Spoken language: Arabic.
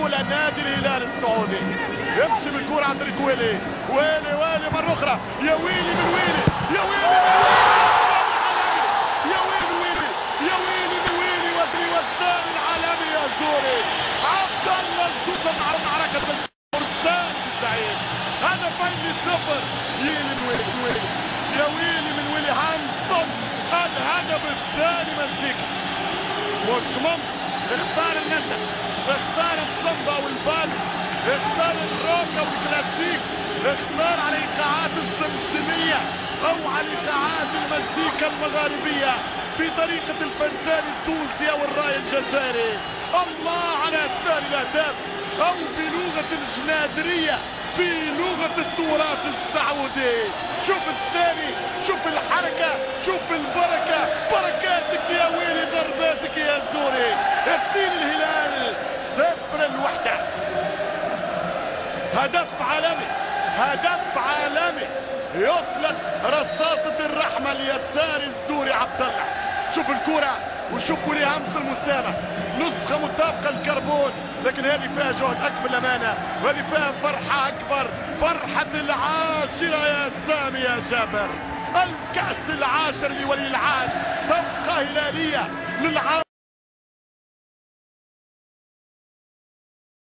يقولها نادي الهلال السعودي. يمشي بالكرة عن طريق ويلي، ويلي مرة أخرى، يا ويلي من ويلي، يا ويلي من ويلي، يا ويلي يا ويلي من ويلي، والثاني العالمي يا زوري. عبد الله الزوسة مع معركة الفرسان بسعيد، هدفين لصفر. يلي من ويلي، يا ويلي من ويلي هانسون، الهدف الثاني مزيكا. مش ممكن، اختار النسق، اختار السامبا والفالس، اختار الروكا والكلاسيك، اختار على ايقاعات السمسمية او على ايقاعات المزيكا المغاربية بطريقة الفزان التونسي او الراي الجزائري. الله على الثاني الاهداف، او بلغة الجنادرية في لغة التراث السعودي. شوف الثاني، شوف الحركة، شوف البركة، بركاتك يا ويلي، ضرباتك يا زوري. 2 الهلال 0 الوحدة. هدف عالمي، هدف عالمي، يطلق رصاصة الرحمة اليساري الزوري عبد الله. شوف الكرة وشوف ولي همس المسامة، نسخة مطابقة الكربون، لكن هذه فيها جهد أكبر للأمانة، وهذه فيها فرحة أكبر، فرحة العاشرة يا سامي يا جابر. الكأس العاشر لولي العهد تبقى هلالية للعاشر.